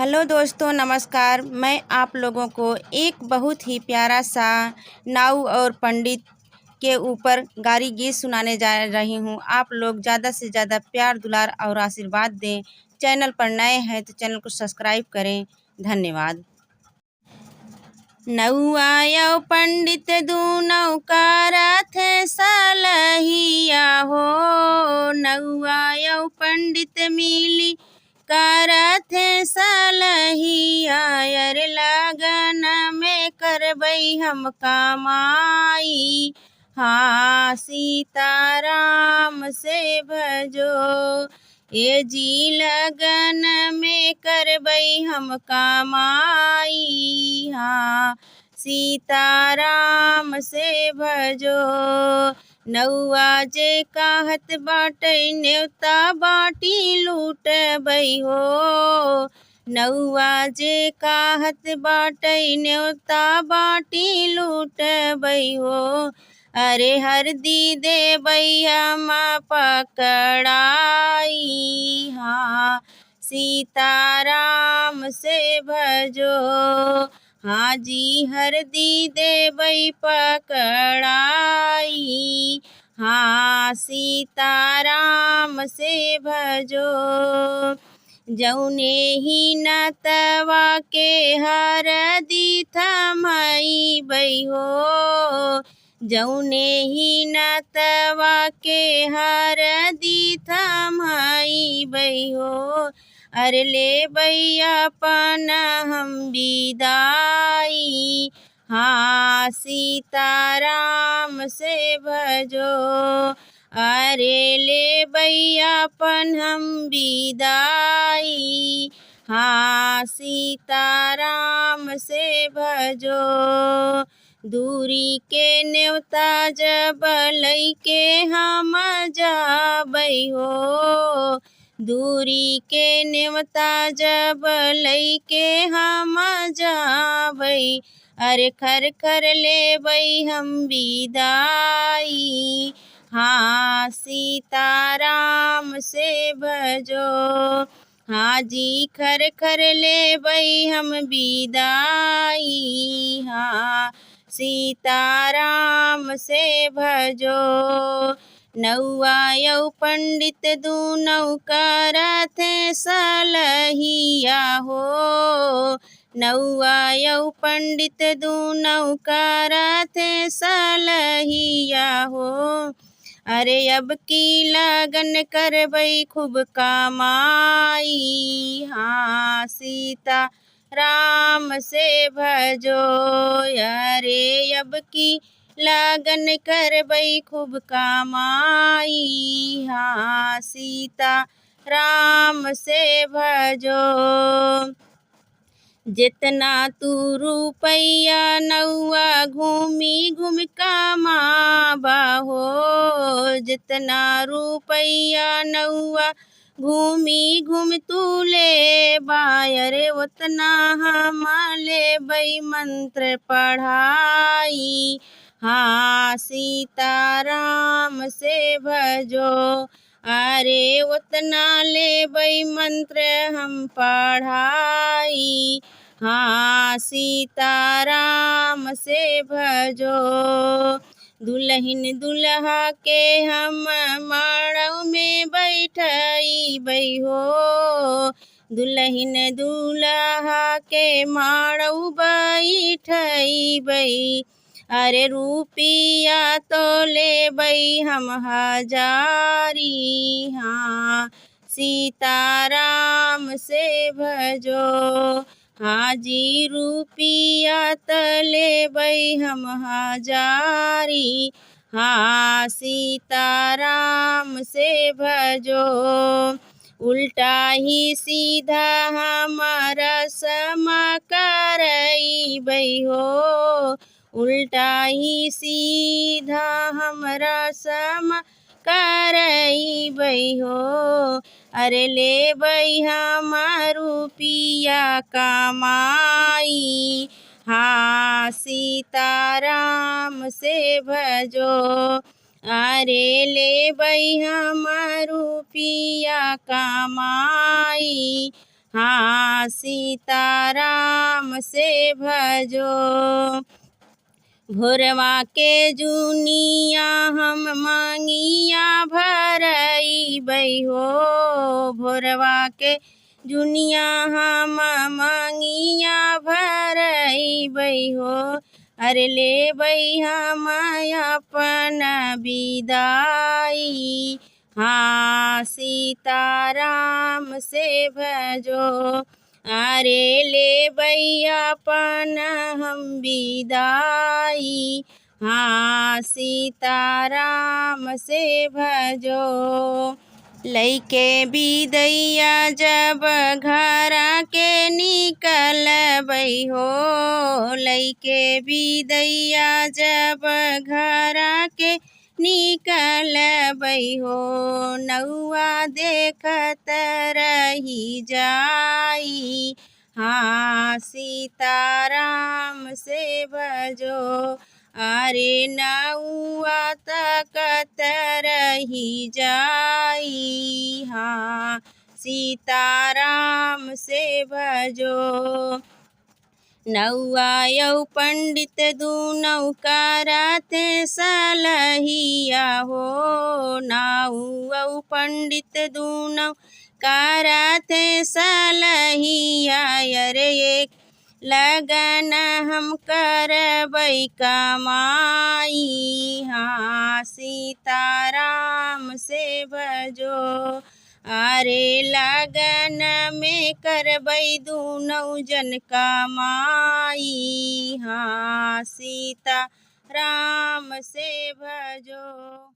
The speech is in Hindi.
हेलो दोस्तों, नमस्कार। मैं आप लोगों को एक बहुत ही प्यारा सा नाऊ और पंडित के ऊपर गारी गीत सुनाने जा रही हूँ। आप लोग ज़्यादा से ज़्यादा प्यार दुलार और आशीर्वाद दें। चैनल पर नए हैं तो चैनल को सब्सक्राइब करें। धन्यवाद। नौआ यौ पंडित दूनौ कारथ सलहिया हो। नौआ यौ पंडित मिली कारथ सलहिया। यर लगन में करबै हम कमाई। हाँ सीताराम से भजो। ये जी लगन में करबै हम कमाई। हाँ सीताराम से भजो। नौआ जे कहत बाटै न्योता बाटी लूटबै हो। नौआ जे कहत बाटै न्योता बाटी लूटबै हो। अरे हरदी देबै हम पकड़ाई। हाँ सीताराम से भजो। हाँ जी हरदी देबै पकड़ाई। हाँ सीताराम से भजो। जौने ही नतवा के हरदी थमैबै हो। जौने ही नतवा के हरदी थमैबै हो। अरे लेबै अपन हम विदाई। हाँ सीताराम से भजो। अरे लेबै अपन हम विदाई। हाँ सीताराम से भजो। दूरी के न्योता जब लैके हम जाबै हो। दूरी के न्योता जब लैके हम जाबै। अरे खर खर लेबै हम विदाई। हाँ सीताराम से भजो। हाँ जी खर खर लेबै हम विदाई। हाँ सीताराम से भजो। नौआ यौ पंडित दूनौ कारथ सलहिया हो। नौआ यौ पंडित दूनौ कारथ सलहिया हो। अरे अब की लगन करबै खूब कमाई। हाँ सीता राम से भजो। अरे अब की लगन करबै खूब कमाई। हाँ सीता राम से भजो। जितना तू रुपैया नौआ घूमी घूम कमाबा हो। जितना रुपैया नौआ घूमी घूम तू लेबा। अरे उतना हम लेबै मंत्र पढ़ाई। हाँ सीताराम से भजो। अरे उतना लेबै मंत्र हम पढ़ाई। हाँ सीताराम से भजो। दुल्हन दुल्हा के हम माड़व में बैठैबै हो। दुल्हन दुल्हा के माड़व बैठैबै। अरे रुपिया तो लेबै हम हजारी। हाँ सीताराम से भजो। हाँ जी रुपिया त लेबै हम हजारी। हाँ सीताराम से भजो। उल्टा ही सीधा हमारा सम करैबै हो। उल्टा ही सीधा हमरा सम करैबै हो। अरे लेबै हम रुपिया कमाई। हाँ सीताराम से भजो। अरे लेबै हम रुपिया कमाई। हाँ सीताराम से भजो। भोरवा के जुनिया हम मांगिया भरइबै हो। भोरवा के जुनिया हम मांगिया भरइबै हो। अरे लेबै हम अपन विदाई। हाँ सीताराम से भजो। अरे लेबै अपन हम विदाई। हाँ सीताराम से भजो। लइके बिदैया जब घर के निकलबै हो। लइके बिदैया जब घर के निकलबै हो। नौआ देखत रही जाई। हाँ सीताराम से भजो। अरे नौआ तकत रही जाई। हाँ सीताराम से भजो। नौआ यौ पंडित दुनौ करत सलहिया हो। नौआ पंडित दुनौ करत सलहिया। अरे एक लगन हम करबै कमाई। हाँ सीताराम से भजो। अरे लगन में करबै दुनौ जन कमाई। हाँ सीताराम से भजो।